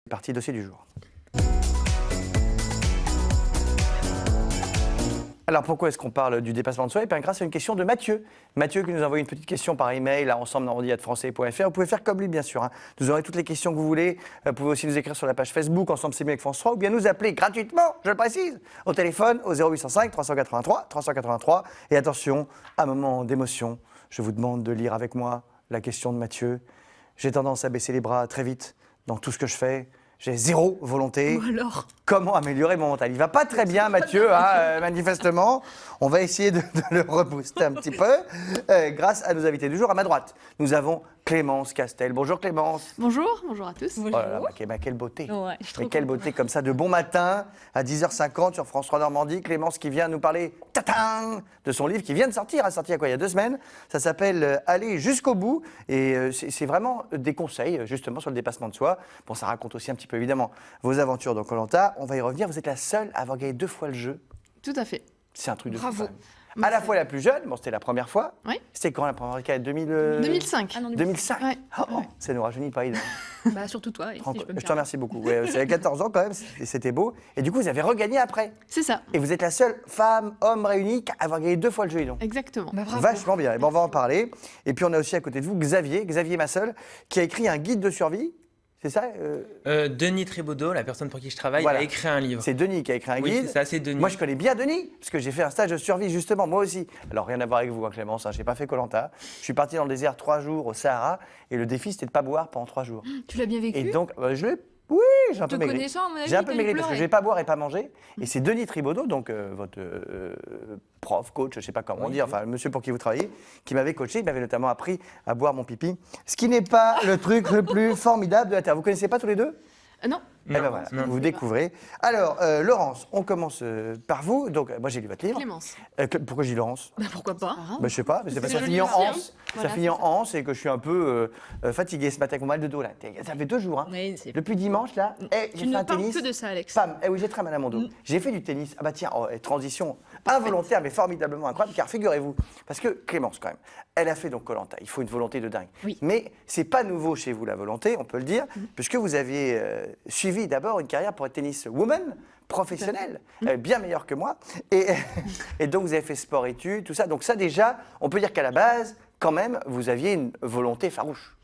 Partie dossier du jour. Alors pourquoi est-ce qu'on parle du dépassement de soi? Grâce à une question de Mathieu. Mathieu qui nous a envoyé une petite question par email à ensemble@français.fr. Vous pouvez faire comme lui bien sûr. Vous aurez toutes les questions que vous voulez. Vous pouvez aussi nous écrire sur la page Facebook Ensemble c'est mieux avec France 3 ou bien nous appeler gratuitement, je le précise, au téléphone au 0805 383 383. Et attention, à un moment d'émotion, je vous demande de lire avec moi la question de Mathieu. J'ai tendance à baisser les bras très vite dans tout ce que je fais. J'ai zéro volonté. Ou alors Comment améliorer mon mental? Il va pas très bien, Mathieu, manifestement. On va essayer de le rebooster un petit peu grâce à nos invités du jour. À ma droite, nous avons Clémence Castel. Bonjour Clémence. Bonjour à tous. Oh là là, quelle beauté. Ouais, je suis Mais trop quelle contente. beauté comme ça, de bon matin à 10h50 sur France 3 Normandie. Clémence qui vient nous parler de son livre qui vient de sortir. A sorti il y a 2 semaines. Ça s'appelle Aller jusqu'au bout. Et c'est vraiment des conseils justement sur le dépassement de soi. Bon, ça raconte aussi un petit peu évidemment vos aventures dans Koh-Lanta. On va y revenir. Vous êtes la seule à avoir gagné 2 fois le jeu. Tout à fait. C'est un truc de fou. Bravo. quand même. À la fois la plus jeune, bon c'était la première fois. Oui. C'était quand la première fois? 2005. Ah non, 2005. Ouais. Oh, ça nous rajeunit pas. Bah, surtout toi, si je peux me Je te permettre. remercie beaucoup. Ouais, c'est à 14 ans quand même, c'était beau. Et du coup, vous avez regagné après. C'est ça. Et vous êtes la seule femme, homme réunie à avoir gagné 2 fois le jeu. Donc. Exactement. Bah, bravo. Vachement bien. Et ben, on va en parler. Et puis on a aussi à côté de vous Xavier Masseul, qui a écrit un guide de survie. C'est ça Denis Trébaudot, la personne pour qui je travaille, Voilà. a écrit un livre. C'est Denis qui a écrit un Oui, guide. c'est ça, c'est Denis. Moi, je connais bien Denis, parce que j'ai fait un stage de survie, justement, moi aussi. Alors, rien à voir avec vous, Clémence, je n'ai pas fait Koh-Lanta. Je suis parti dans le désert 3 jours au Sahara, et le défi, c'était de ne pas boire pendant 3 jours. Tu l'as bien vécu? Et donc, je l'ai. Oui, j'ai un peu Te maigri. connaissant, à mon avis, J'ai un peu t'as maigri dû parce que je pleurer. ne vais pas boire et pas manger. Et c'est Denis Trébaudot, donc votre prof, coach, je ne sais pas comment Oui, dire, oui. enfin le monsieur pour qui vous travaillez, qui m'avait coaché. Il m'avait notamment appris à boire mon pipi. Ce qui n'est pas le truc le plus formidable de la Terre. Vous ne connaissez pas tous les deux? Non. Eh ben voilà, vous découvrez. Alors, Laurence, on commence par vous. Donc, moi, j'ai lu votre livre. Clémence. Pourquoi j'ai Laurence? Bah, pourquoi pas? Je sais pas, mais c'est parce que ça joli finit en aussi, hein. anse. Voilà, Ça finit en c'est ça. anse et que je suis un peu fatigué ce matin avec mon mal de dos là. Ça fait 2 jours. Oui, c'est- Depuis dimanche là, j'ai Tu fait ne un parles tennis. que de ça, Alex. Pam, oui, j'ai très mal à mon dos. J'ai fait du tennis. Ah bah tiens, transition involontaire mais formidablement incroyable, car figurez-vous, parce que Clémence quand même, elle a fait donc Koh-Lanta. Il faut une volonté de dingue. Oui. Mais c'est pas nouveau chez vous la volonté, on peut le dire, puisque vous aviez suivi d'abord une carrière pour être tennis woman professionnelle, bien meilleure que moi, et donc vous avez fait sport-études, tout ça. Donc ça déjà, on peut dire qu'à la base, quand même, vous aviez une volonté farouche.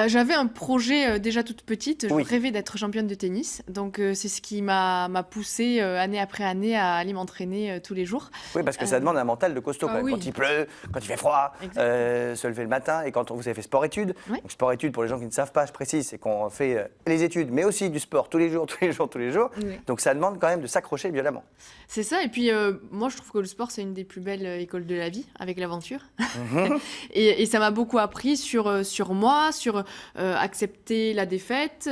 J'avais un projet déjà toute petite. Je Oui. rêvais d'être championne de tennis. Donc, c'est ce qui m'a poussée année après année à aller m'entraîner tous les jours. Oui, parce que ça demande un mental de costaud quand ah même. oui. Quand il pleut, quand il fait froid, Exactement. se lever le matin. Et quand vous avez fait sport-études, Oui. donc sport-études, pour les gens qui ne savent pas, je précise, c'est qu'on fait les études, mais aussi du sport tous les jours, tous les jours, tous les jours. Oui. Donc ça demande quand même de s'accrocher violemment. C'est ça. Et puis, moi, je trouve que le sport, c'est une des plus belles écoles de la vie, avec l'aventure. Et ça m'a beaucoup appris sur moi, sur accepter la défaite,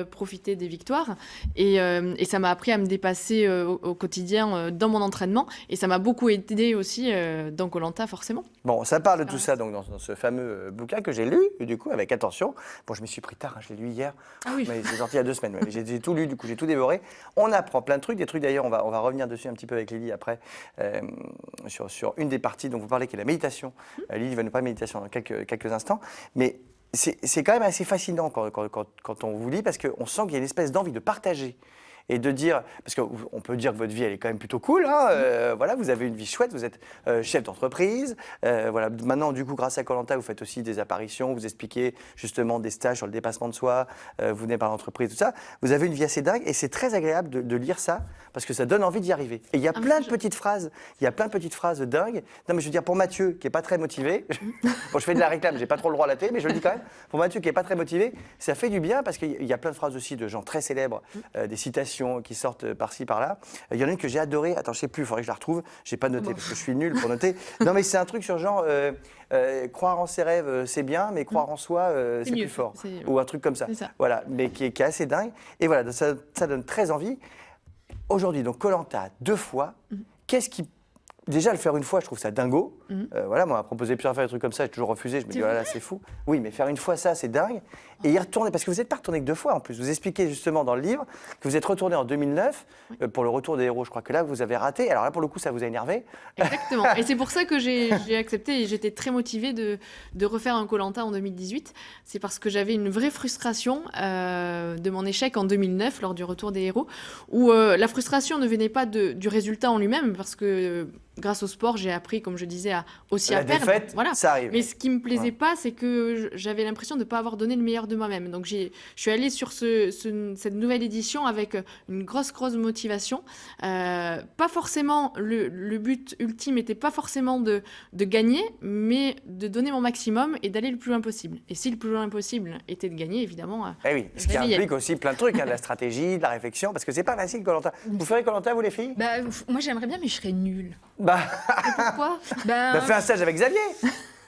profiter des victoires. Et ça m'a appris à me dépasser au quotidien dans mon entraînement. Et ça m'a beaucoup aidé aussi dans Koh-Lanta, forcément. Bon, ça parle de tout ça donc, dans ce fameux bouquin que j'ai lu, du coup, avec attention. Bon, je m'y suis pris tard, je l'ai lu hier. Ah oui. Mais c'est sorti il y a 2 semaines. Mais j'ai tout lu, du coup, j'ai tout dévoré. On apprend plein de trucs. Des trucs, d'ailleurs, on va revenir dessus un petit peu avec Lily après, sur une des parties dont vous parlez, qui est la méditation. Lily va nous parler de méditation dans quelques instants. Mais c'est quand même assez fascinant quand on vous lit, parce qu'on sent qu'il y a une espèce d'envie de partager. Et de dire, parce qu'on peut dire que votre vie, elle est quand même plutôt cool, voilà, vous avez une vie chouette, vous êtes chef d'entreprise, voilà, maintenant, du coup, grâce à Koh-Lanta, vous faites aussi des apparitions, vous expliquez justement des stages sur le dépassement de soi, vous venez par l'entreprise, tout ça. Vous avez une vie assez dingue et c'est très agréable de lire ça, parce que ça donne envie d'y arriver. Et il y a plein de petites phrases, dingues. Non, mais je veux dire, pour Mathieu, qui n'est pas très motivé, bon, je fais de la réclame, j'ai pas trop le droit à la télé, mais je le dis quand même, pour Mathieu, qui n'est pas très motivé, ça fait du bien, parce qu'il y a plein de phrases aussi de gens très célèbres, des citations qui sortent par-ci, par-là. Il y en a une que j'ai adorée. Attends, je sais plus, il faudrait que je la retrouve. J'ai pas noté parce que je suis nul pour noter. Non, mais c'est un truc sur genre croire en ses rêves, c'est bien, mais croire en soi, c'est mieux. plus fort. C'est- Ou un truc comme ça. C'est ça. Voilà, mais qui est assez dingue. Et voilà, ça donne très envie. Aujourd'hui, donc Koh-Lanta 2 fois. Qu'est-ce qui Déjà, le faire une fois, je trouve ça dingo. Voilà, moi, on m'a proposé plusieurs fois des trucs comme ça, j'ai toujours refusé. Je me dis, C'est oh là là, c'est fou. Oui, mais faire une fois ça, c'est dingue. et y retourner, parce que vous n'êtes pas retourné que 2 fois en plus. Vous expliquez justement dans le livre que vous êtes retourné en 2009 pour le retour des héros. Je crois que là, vous avez raté. Alors là, pour le coup, ça vous a énervé. Exactement. Et c'est pour ça que j'ai accepté et j'étais très motivée de refaire un Koh-Lanta en 2018. C'est parce que j'avais une vraie frustration de mon échec en 2009 lors du retour des héros, où la frustration ne venait pas du résultat en lui-même, parce que grâce au sport, j'ai appris, comme je disais, aussi La à perdre. défaite, Voilà. ça arrive. Mais ce qui me plaisait pas, c'est que j'avais l'impression de ne pas avoir donné le meilleur de moi-même. Donc je suis allée sur cette nouvelle édition avec une grosse motivation. Pas forcément, le but ultime n'était pas forcément de gagner, mais de donner mon maximum et d'aller le plus loin possible. Et si le plus loin possible était de gagner, évidemment. Eh oui, ce qui implique aussi plein de trucs, de la stratégie, de la réflexion, parce que c'est pas facile Koh-Lanta. Vous ferez Koh-Lanta, vous les filles? Bah, moi j'aimerais bien, mais je serais nulle. Bah, Pourquoi? fais un stage avec Xavier.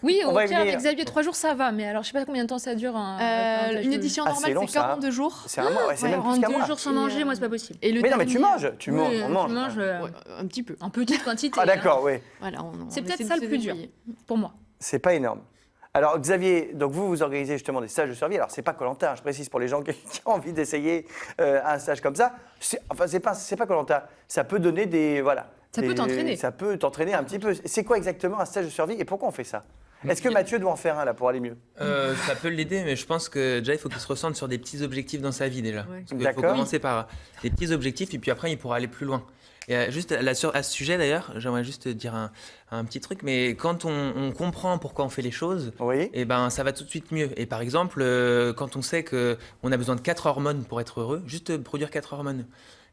Oui, On au va y pire, venir. avec Xavier, 3 jours ça va, mais alors je sais pas combien de temps ça dure. Une édition Ah, c'est normale, long, c'est ça, 42 jours. C'est un mois, ouais, c'est même plus En qu'un 2 mois. jours sans manger, moi c'est pas possible. Et le Mais non, mais tu dernier- manges, tu manges, on mange. Je mange Ouais, un petit peu. en petite quantité. Ah d'accord, oui. Voilà, C'est on peut-être essaie ça de le se plus dur débrouiller. pour moi. C'est pas énorme. Alors Xavier, donc vous organisez justement des stages de survie. Alors c'est pas Koh-Lanta, je précise pour les gens qui ont envie d'essayer un stage comme ça. Enfin c'est pas Koh-Lanta. Ça peut donner des Ça peut t'entraîner. Ça peut t'entraîner un petit peu. C'est quoi exactement un stage de survie et pourquoi on fait ça? Est-ce que Mathieu doit en faire un là pour aller mieux? Ça peut l'aider, mais je pense que déjà il faut qu'il se ressente sur des petits objectifs dans sa vie déjà. Ouais. Parce qu'il faut D'accord. commencer par des petits objectifs et puis après il pourra aller plus loin. Et juste à ce sujet d'ailleurs, j'aimerais juste dire un petit truc, mais quand on comprend pourquoi on fait les choses, Oui. et ben ça va tout de suite mieux. Et par exemple, quand on sait qu'on a besoin de 4 hormones pour être heureux, juste produire 4 hormones.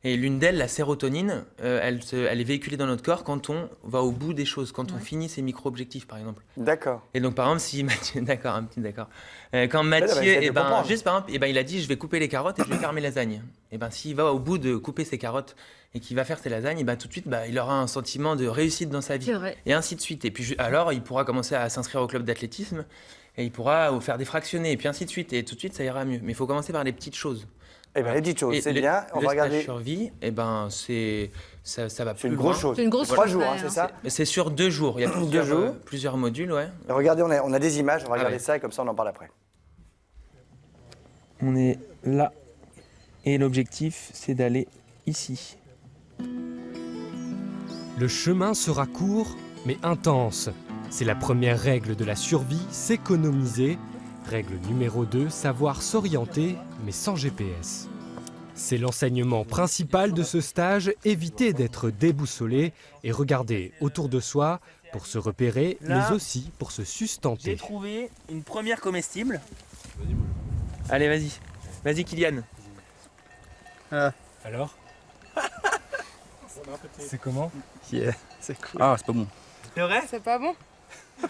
Et l'une d'elles, la sérotonine, elle est véhiculée dans notre corps quand on va au bout des choses, quand on finit ses micro-objectifs par exemple. D'accord. Et donc par exemple, si Mathieu, d'accord, un petit d'accord. Quand mais Mathieu, j'essaie de eh ben, comprendre. juste par exemple, eh ben, il a dit je vais couper les carottes et je vais faire mes lasagnes. Et ben s'il va au bout de couper ses carottes et qu'il va faire ses lasagnes, et ben tout de suite, il aura un sentiment de réussite dans sa vie. C'est vrai. Et ainsi de suite. Et puis alors, il pourra commencer à s'inscrire au club d'athlétisme et il pourra faire des fractionnés et puis ainsi de suite. Et tout de suite, ça ira mieux. Mais il faut commencer par les petites choses. Eh bien les petites choses, Et c'est le- bien. On le va regarder. stage survie, eh ben ça va C'est plus une loin. grosse chose. C'est une grosse 3 chose, jours, ouais, c'est ça? C'est sur 2 jours. Il y a 2 jours. plusieurs modules, ouais. Regardez, on a des images, on va regarder ouais. ça et comme ça on en parle après. On est là. Et l'objectif, c'est d'aller ici. Le chemin sera court, mais intense. C'est la première règle de la survie, s'économiser. Règle numéro 2, savoir s'orienter, mais sans GPS. C'est l'enseignement principal de ce stage, éviter d'être déboussolé et regarder autour de soi pour se repérer, Là, mais aussi pour se J'ai sustenter. trouvé une première comestible. Allez, vas-y. Vas-y, Kylian. Alors C'est comment? Ah, c'est pas bon. C'est vrai? C'est pas bon?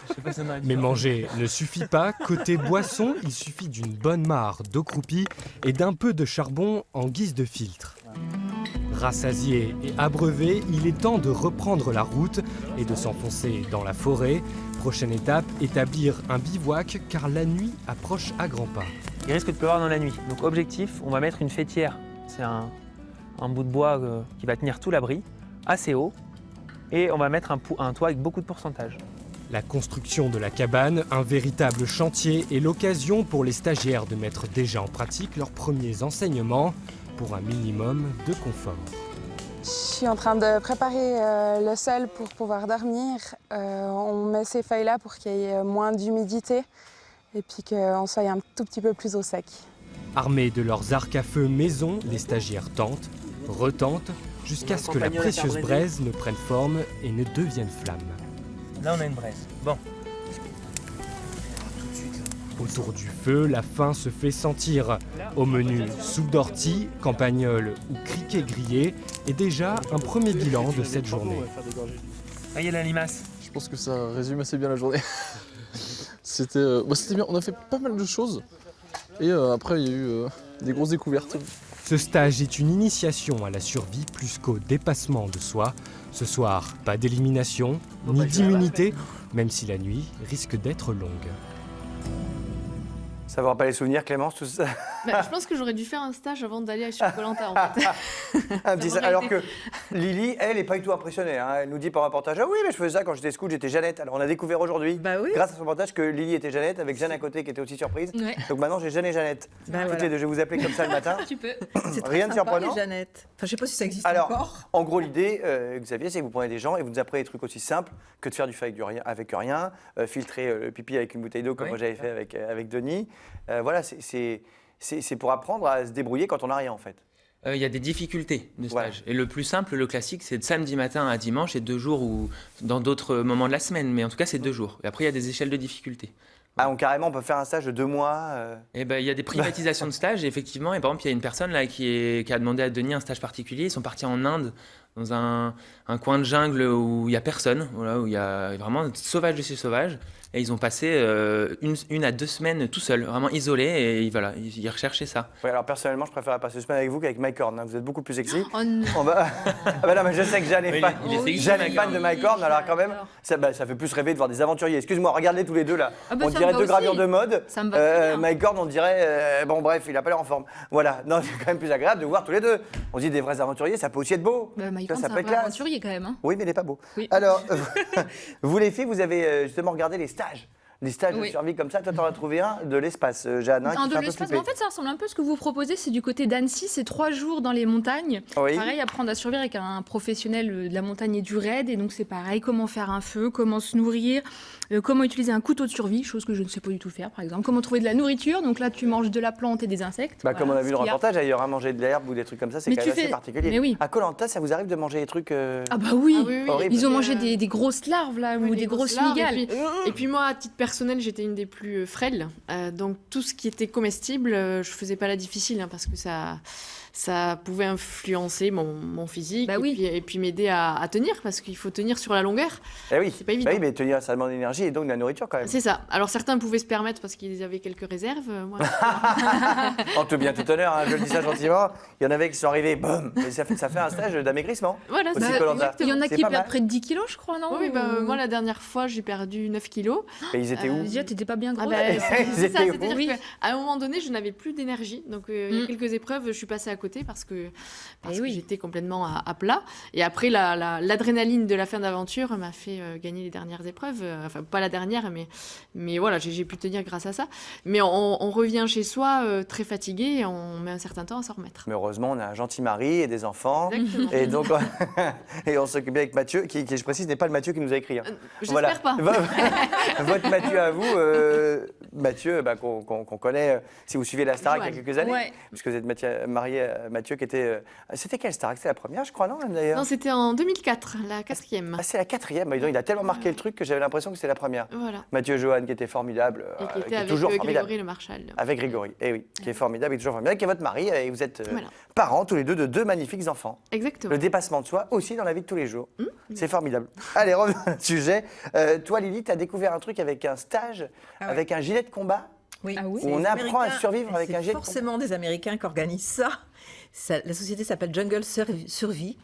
Je sais pas si on a Mais manger ne suffit pas. Côté boisson, il suffit d'une bonne mare d'eau croupie et d'un peu de charbon en guise de filtre. Rassasié et abreuvé, il est temps de reprendre la route et de s'enfoncer dans la forêt. Prochaine étape, établir un bivouac car la nuit approche à grands pas. Il risque de pleuvoir dans la nuit. Donc objectif, on va mettre une fêtière. C'est un bout de bois qui va tenir tout l'abri, assez haut. Et on va mettre un toit avec beaucoup de pourcentage. La construction de la cabane, un véritable chantier et l'occasion pour les stagiaires de mettre déjà en pratique leurs premiers enseignements pour un minimum de confort. Je suis en train de préparer le sol pour pouvoir dormir. On met ces feuilles-là pour qu'il y ait moins d'humidité et puis qu'on soit un tout petit peu plus au sec. Armés de leurs arcs à feu maison, les stagiaires tentent, retentent, jusqu'à ce que la précieuse braise ne prenne forme et ne devienne flamme. Là, on a une braise. Bon. Autour du feu, la faim se fait sentir. Au menu, soupe d'ortie, campagnole ou criquet grillé, et déjà un premier bilan de cette journée. Ah, il y a la limace. Je pense que ça résume assez bien la journée. C'était bien, on a fait pas mal de choses. Et après, il y a eu des grosses découvertes. Ce stage est une initiation à la survie plus qu'au dépassement de soi. Ce soir, pas d'élimination, ni d'immunité, même si la nuit risque d'être longue. Ça vous rappelle les souvenirs, Clémence, tout ça? Bah, je pense que j'aurais dû faire un stage avant d'aller sur Koh-Lanta, en fait. Un petit Ça m'aurait alors été. que Lily, elle, n'est pas du tout impressionnée. Hein. Elle nous dit par reportage, ah oui, mais je faisais ça quand j'étais scout, j'étais Jeannette. Alors on a découvert aujourd'hui, Bah oui. grâce à son reportage, que Lily était Jeannette, avec Jeanne à côté qui était aussi surprise. Ouais. Donc maintenant j'ai Jeanne et Jeannette. Bah Toutes voilà. les deux, je vais vous appeler comme ça le matin. Tu peux. C'est très Rien de sympa, surprenant. les Jeannettes. Enfin, je sais pas si ça existe Alors, encore. en gros, l'idée, Xavier, c'est que vous prenez des gens et vous nous apprenez des trucs aussi simples que de faire du feu avec rien, filtrer le pipi avec une bouteille d'eau comme Oui. moi j'avais fait avec Denis. Voilà, c'est pour apprendre à se débrouiller quand on n'a rien en fait. Il y a des difficultés de Voilà. stage. Et le plus simple, le classique, c'est de samedi matin à dimanche et 2 jours ou dans d'autres moments de la semaine. Mais en tout cas, c'est 2 jours. Et après, il y a des échelles de difficulté. Ah, donc carrément, on peut faire un stage de 2 mois. Et ben, il y a des privatisations de stages, effectivement. Et par exemple, il y a une personne là qui a demandé à Denis un stage particulier. Ils sont partis en Inde, dans un coin de jungle où il n'y a personne, voilà, où il y a vraiment sauvage de chez sauvage. Et ils ont passé 1 à 2 semaines tout seuls, vraiment isolés. Et voilà, ils recherchaient ça. Ouais, alors personnellement, je préfère passer 2 semaines avec vous qu'avec Mike Horn. Hein. Vous êtes beaucoup plus sexy. Oh non. On va... ah bah non, mais je sais que Jeanne est Oui, fan. il est sexy, Jeanne est Mike fan Horn. de Mike Horn, alors quand même, J'adore. ça fait plus rêver de voir des aventuriers. Excuse-moi, regardez tous les deux là. Ah bah, On ça me dirait va 2 aussi. gravures de mode. Ça me va très bien. Mike Horn, on dirait, bon bref, il a pas l'air en forme. Voilà, non, c'est quand même plus agréable de voir tous les deux. On dit des vrais aventuriers, ça peut aussi être beau. Bah, Mike Ça, Horn, ça c'est peut un être vrai classe. aventurier quand même. Hein. Oui, mais il n'est pas beau. Oui. Alors, vous les filles, vous avez justement regardé les stages. Les stages de Oui. survie comme ça. Toi, t'en as trouvé un de l'espace, Jeanne, hein, Un qui de fait un peu l'espace, flipper. mais en fait, ça ressemble un peu à ce que vous proposez. C'est du côté d'Annecy, c'est 3 jours dans les montagnes. Oui. Pareil, apprendre à survivre avec un professionnel de la montagne et du raid. Et donc, c'est pareil, comment faire un feu, comment se nourrir, comment utiliser un couteau de survie, chose que je ne sais pas du tout faire, par exemple. Comment trouver de la nourriture. Donc là, tu manges de la plante et des insectes. Bah, Voilà, comme on a vu ce le qu'il y a. reportage d'ailleurs, hein, manger de l'herbe ou des trucs comme ça, c'est Mais quand tu même assez fais- particulier. mais oui. À Koh-Lanta, ça vous arrive de manger des trucs Ah bah oui, Ah oui, oui. Horrible. Ils ont Et mangé puis, des grosses larves, là, ou des grosses larves, migales. Et puis moi, à titre personnel, j'étais une des plus frêles. Donc tout ce qui était comestible, je faisais pas la difficile, hein, parce que ça pouvait influencer mon physique Bah oui. et puis m'aider à tenir, parce qu'il faut tenir sur la longueur. Eh oui, C'est pas évident. Bah oui, mais tenir, ça demande de l'énergie et donc de la nourriture quand même. C'est ça. Alors certains pouvaient se permettre parce qu'ils avaient quelques réserves. Moi, En tout bien, tout honneur, hein, je le dis ça gentiment. Il y en avait qui sont arrivés, boum, et ça fait un stage d'amaigrissement. voilà, Aussi c'est Koh-Lanta. Il y en a C'est qui pas perdent mal. près de 10 kilos, je crois, non Oui, bah, Ou- moi la dernière fois j'ai perdu 9 kilos. Et ils étaient où Déjà, t'étais pas bien Ah grosse. bah, Ils c'est ça, étaient où c'est-à-dire qu'à un moment donné je n'avais plus d'énergie. Donc il y a Mm. quelques épreuves, je suis passée à côté parce que Eh oui. j'étais complètement à plat. Et après l'adrénaline de la fin d'aventure m'a fait gagner les dernières épreuves. Enfin pas la dernière, mais voilà, j'ai pu tenir grâce à ça. Mais on revient chez soi très fatigué et on met un certain temps à s'en remettre. Mais heureusement, on a un gentil mari et des enfants. Exactement. Et donc, et on s'occupe bien avec Mathieu, qui, je précise, n'est pas le Mathieu qui nous a écrit. Hein. J'espère pas. Votre Mathieu à vous, Mathieu, bah, qu'on connaît, si vous suivez la Starac il y a Joanne. quelques années, Ouais. puisque vous êtes marié à Mathieu, qui était. C'était quelle Starac? C'était la première, je crois, non, même d'ailleurs. Non, c'était en 2004, la 4e. Ah, c'est la 4e. Bah, dis donc, il a tellement marqué le truc que j'avais l'impression que c'était la première. Voilà. Mathieu Johan, qui était formidable, Et qui qui était est avec toujours formidable. Grégory Le Marchal. Avec Grégory, eh oui, qui est formidable, et toujours formidable, qui est votre mari, et vous êtes Voilà. parents tous les deux de 2 magnifiques enfants. Exactement. Le dépassement de soi aussi dans la vie de tous les jours. C'est formidable. Allez, revenons au sujet. Toi, Lily, tu as découvert un truc avec un stage, Ah ouais. avec un gilet de combat. Oui. Ah oui. Où on Les apprend à Américains- survivre avec un C'est jet de forcément des Américains qui organisent ça. La société s'appelle Jungle Survie.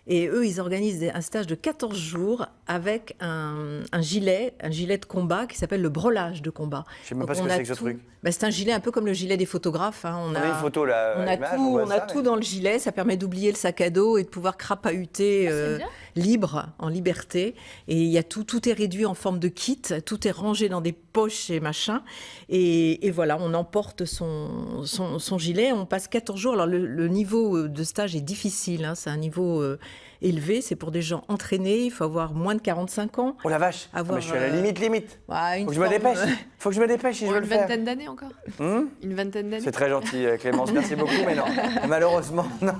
Et eux, ils organisent un stage de 14 jours avec un gilet de combat qui s'appelle le brelage de combat. Je sais même Donc, pas ce que on a c'est que ce tout. truc. Bah, c'est un gilet un peu comme le gilet des photographes. Hein. On a une photo là, On à a l'image, tout, voit on a ça, tout mais- dans le gilet, ça permet d'oublier le sac à dos et de pouvoir crapahuter c'est bien. libre, en liberté. Et il y a tout est réduit en forme de kit, tout est rangé dans des poches et machin. Et voilà, on emporte son gilet, on passe 14 jours. Alors le niveau de stage est difficile, hein, c'est un niveau élevé, c'est pour des gens entraînés, il faut avoir moins de 45 ans. Oh la vache, ah, Avoir, mais je suis à la limite. Voilà, une Faut que je me forme, dépêche. Faut que je me dépêche si je veux Une le faire. vingtaine d'années encore. Hum Une vingtaine d'années. C'est très gentil, Clémence. Merci beaucoup, mais non. Malheureusement, non.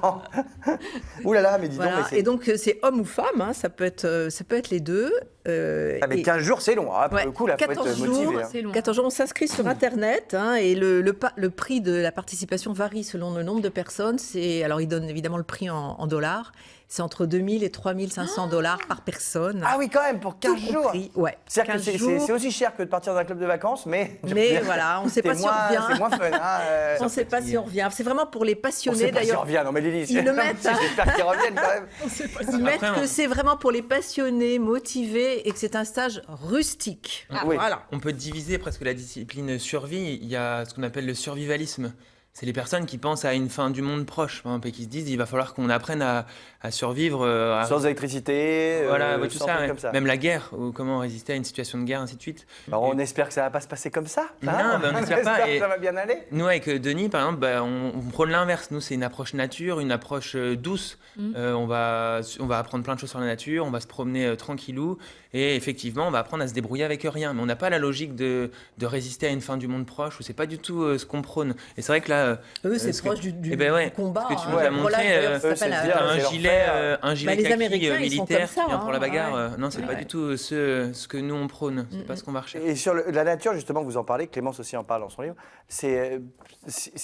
Ouh là là, mais dis donc. Voilà. mais c'est- Et donc c'est homme ou femme, hein, ça peut être les deux. Ah, mais Et- 15 jours, c'est long. Hein. Pour Ouais, le coup, là, faut 14 être jours, motivé. Hein. C'est long. 14 jours, on s'inscrit sur Internet hein, et le prix de la participation varie selon le nombre de personnes. Alors, ils donnent évidemment le prix en dollars. C'est entre 2000 et 3500 dollars par personne. Ah oui, quand même, pour 15 Tout jours. compris, ouais. C'est-à-dire que 15 c'est jours. aussi cher que de partir dans un club de vacances, mais. Mais voilà, on ne sait pas c'est si on moins- revient. C'est moins fun. Hein, On ne sait pas si on revient. C'est vraiment pour les on passionnés sait pas si on d'ailleurs. revient. Non, mais Lily, Ils le mettent, hein. J'espère qu'ils reviennent quand même. Ils mettent Après, que c'est vraiment pour les passionnés, motivés et que c'est un stage rustique. Oui. Voilà. On peut diviser presque la discipline survie. Il y a ce qu'on appelle le survivalisme. c'est les personnes qui pensent à une fin du monde proche, par exemple, et qui se disent il va falloir qu'on apprenne à survivre. Sans électricité, Voilà, tout sans ça, trucs ouais. comme ça. Même la guerre, ou comment résister à une situation de guerre, ainsi de suite. Alors, on espère que ça va pas se passer comme ça. Non, on espère pas, que et- ça va bien aller. Nous, avec Denis, par exemple, on prône l'inverse. Nous, c'est une approche nature, une approche douce. On va apprendre plein de choses sur la nature, on va se promener tranquillou. Et effectivement, on va apprendre à se débrouiller avec rien. Mais on n'a pas la logique de résister à une fin du monde proche, ou c'est pas du tout ce qu'on prône. Et c'est vrai que là, Eux, c'est ce que- proche du Eh ben ouais, combat. ce que tu nous hein. as Voilà, montré, d'ailleurs, ça eux, s'appelle c'est la- bien, un c'est leur gilet, faire. un gilet les kaki Américains, ils sont militaire comme ça, qui vient pour la hein. bagarre. Ouais. Non, c'est pas Ouais. du tout ce que nous on prône. C'est pas ce qu'on va rechercher. Et sur la nature, justement, que vous en parlez, Clémence aussi en parle dans son livre, c'est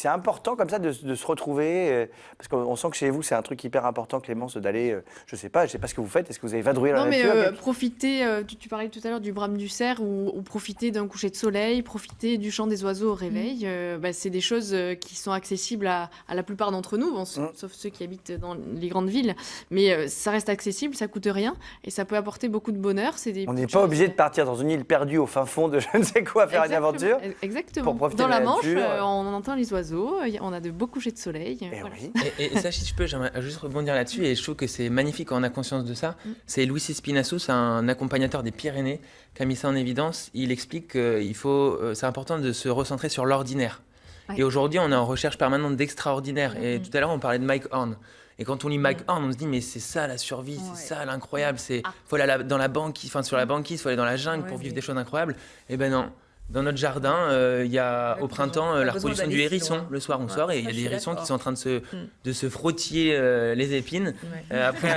important comme ça de se retrouver, parce qu'on sent que chez vous, c'est un truc hyper important, Clémence, d'aller, je sais pas ce que vous faites, est-ce que vous avez vadrouillé dans Non, la mais nature profiter, tu parlais tout à l'heure du brame du cerf ou profiter d'un coucher de soleil, profiter du chant des oiseaux au réveil, c'est des choses qui sont accessibles à la plupart d'entre nous, bon, sauf ceux qui habitent dans les grandes villes, mais ça reste accessible, ça coûte rien et ça peut apporter beaucoup de bonheur. On n'est pas obligé de partir dans une île perdue au fin fond de je ne sais quoi faire une aventure. Exactement. pour profiter Dans de la la Manche, nature. On entend les oiseaux, on a de beaux couchers de soleil. Eh voilà. oui. Et ça, si je peux, j'aimerais juste rebondir là-dessus, et je trouve que c'est magnifique quand on a conscience de ça. C'est Luis Espinassou, c'est un accompagnateur des Pyrénées, qui a mis ça en évidence. Il explique qu'il faut, c'est important de se recentrer sur l'ordinaire. Ouais. Et aujourd'hui, on est en recherche permanente d'extraordinaire. Et tout à l'heure, on parlait de Mike Horn. Et quand on lit Mike Horn, on se dit mais c'est ça la survie, c'est ça l'incroyable. C'est faut aller dans la banquise, enfin sur la banquise, faut aller dans la jungle pour vivre des choses incroyables. Eh ben non. Dans notre jardin, il y a au printemps la reproduction du hérisson. Le soir, on sort et il y a des hérissons qui sont en train de se frottiller les épines. Après,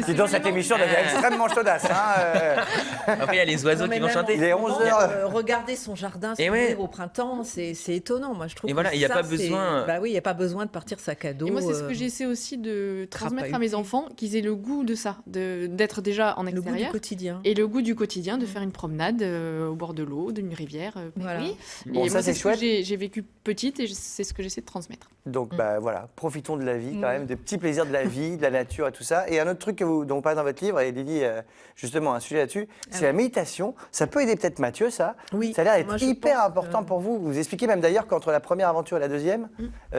Dis donc, cette émission devient extrêmement chaudasse. après, il y a les oiseaux Non, mais qui vont même chanter. Il est en ce 11 moment, heures. Regarder son jardin Et s'ouvrir ouais. au printemps, c'est étonnant. Moi, je trouve. Et voilà, que il y a ça, pas c'est- besoin- Bah oui, il n'y a pas besoin de partir sac à dos. Et moi, c'est ce que j'essaie aussi de transmettre à mes crapahuter. enfants, qu'ils aient le goût de ça, d'être déjà en le goût du extérieur. quotidien. Et le goût du quotidien, de faire une promenade au bord de l'eau, d'une rivière. Voilà. Oui. Bon, Et ça, moi, c'est c'est ce chouette. que j'ai vécu petite et c'est ce que j'essaie de transmettre. Donc voilà, profitons de la vie quand même, des petits plaisirs de la vie, de la nature et tout ça. Et un autre truc dont vous parlez dans votre livre, et Lily, justement un sujet là-dessus, c'est la méditation. Ça peut aider peut-être Mathieu, ça. Oui. Ça a l'air d'être Moi, je hyper pense important que- pour vous. Vous expliquez même d'ailleurs qu'entre la première aventure et la deuxième,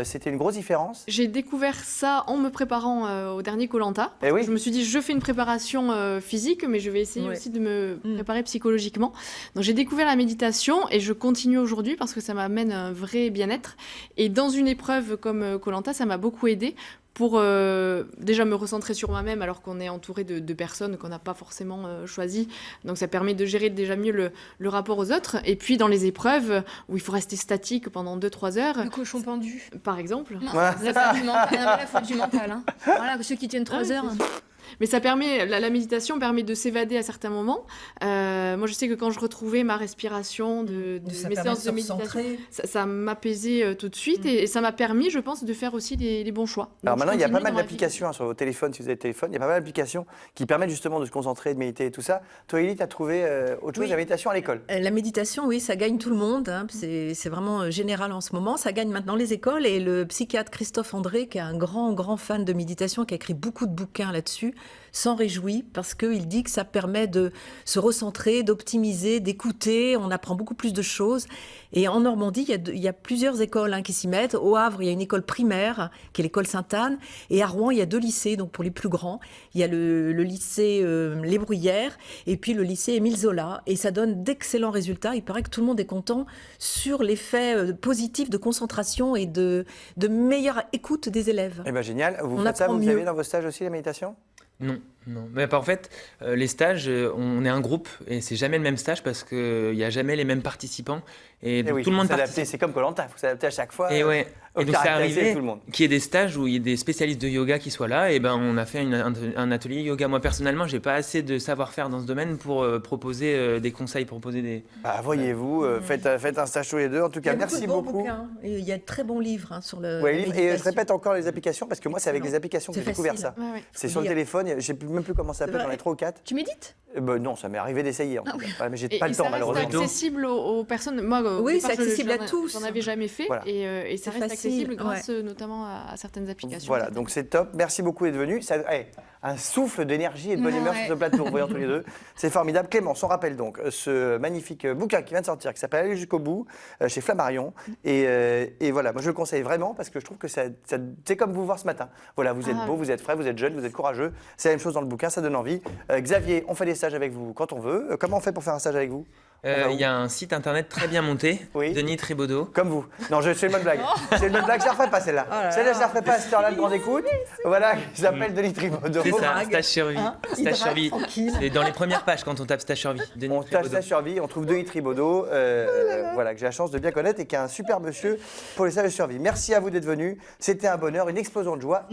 c'était une grosse différence. J'ai découvert ça en me préparant au dernier Koh-Lanta. Eh oui. Je me suis dit, je fais une préparation physique, mais je vais essayer Ouais. aussi de me préparer psychologiquement. Donc j'ai découvert la méditation et je continue aujourd'hui parce que ça m'amène un vrai bien-être. Et dans une épreuve comme Koh-Lanta, ça m'a beaucoup aidé pour déjà me recentrer sur moi-même alors qu'on est entouré de personnes qu'on n'a pas forcément choisies. Donc ça permet de gérer déjà mieux le rapport aux autres. Et puis dans les épreuves où il faut rester statique pendant 2-3 heures, Le cochon pendu. par exemple. Non, là, faut du mental. Hein. Voilà, ceux qui tiennent 3 heures. Mais ça permet, la méditation permet de s'évader à certains moments. Moi, je sais que quand je retrouvais ma respiration de Ça mes permet séances de se méditation, recentrer. ça m'apaisait tout de suite et ça m'a permis, je pense, de faire aussi les bons choix. Donc, Alors je maintenant, il y a pas continue mal dans ma vie. d'applications sur vos téléphones, si vous avez le téléphone, il y a pas mal d'applications qui permettent justement de se concentrer, de méditer et tout ça. Toi, Élie, tu as trouvé autre chose, Oui. la méditation à l'école. La méditation, oui, ça gagne tout le monde. Hein. C'est vraiment général en ce moment. Ça gagne maintenant les écoles. Et le psychiatre Christophe André, qui est un grand fan de méditation, qui a écrit beaucoup de bouquins là-dessus, s'en réjouit parce qu'il dit que ça permet de se recentrer, d'optimiser, d'écouter. On apprend beaucoup plus de choses. Et en Normandie, il y a plusieurs écoles qui s'y mettent. Au Havre, il y a une école primaire, qui est l'école Sainte-Anne. Et à Rouen, il y a 2 lycées, donc pour les plus grands. Il y a le lycée Les Bruyères et puis le lycée Émile Zola. Et ça donne d'excellents résultats. Il paraît que tout le monde est content sur l'effet positif de concentration et de meilleure écoute des élèves. Eh bien, génial. Vous On faites ça, apprend vous avez mieux. dans vos stages aussi la méditation? Non. Mais en fait, les stages, on est un groupe et c'est jamais le même stage parce qu'il n'y a jamais les mêmes participants. Et donc, oui, tout le monde faut s'adapter. participe. C'est comme Koh-Lanta, il faut s'adapter à chaque fois. Et ouais. au Et donc c'est caractériser arrivé tout le monde. qu'il y ait des stages où il y ait des spécialistes de yoga qui soient là. Et ben on a fait un atelier yoga. Moi personnellement, j'ai pas assez de savoir-faire dans ce domaine pour proposer des conseils, proposer des. Bah, voyez-vous, faites un stage tous les deux. En tout Il y cas, a merci de bons beaucoup. bouquins. Et il y a de très bons livres sur le. Ouais, la et je méditation. répète encore les applications parce que moi, c'est avec les Excellent. applications que C'est j'ai découvert facile. ça. Ouais, ouais. C'est Faut sur le lire. téléphone. J'ai même plus comment ça s'appelle, j'en ai 3 ou 4. Tu médites? Non, ça m'est arrivé d'essayer. En tout cas. Ouais, mais j'ai Et, pas le ça temps, reste malheureusement. accessible aux personnes. Moi, au Oui, départ, c'est accessible à tous. J'en avais jamais fait Voilà. et ça C'est reste facile, accessible grâce notamment à certaines applications. Voilà, donc c'est top. Merci beaucoup d'être venu. Un souffle d'énergie et de bonne humeur sur ce plateau, en voyant tous les deux. C'est formidable. Clémence, on rappelle donc ce magnifique bouquin qui vient de sortir, qui s'appelle Aller jusqu'au bout, chez Flammarion. Et voilà, moi je le conseille vraiment parce que je trouve que c'est comme vous voir ce matin. Voilà, vous êtes beau, vous êtes frais, vous êtes jeune, vous êtes courageux. C'est la même chose dans le bouquin, ça donne envie. Xavier, on fait des stages avec vous quand on veut. Comment on fait pour faire un stage avec vous? Il y a un site internet très bien monté, Oui. Denis Tribaudot. Comme vous. Non, c'est une bonne blague. C'est une bonne blague, je la referai pas celle-là. Celle-là, je la referai pas à cette heure-là de grande écoute. Voilà, qui s'appelle Denis Tribaudot. C'est ça, stage survie. Stage drague survie. tranquille. C'est dans les premières pages quand on tape stage survie. Denis On tâche Tribaudot. sa survie, on trouve Denis Tribaudot, voilà, que j'ai la chance de bien connaître et qui est un super monsieur pour les stages de survie. Merci à vous d'être venus. C'était un bonheur, une explosion de joie.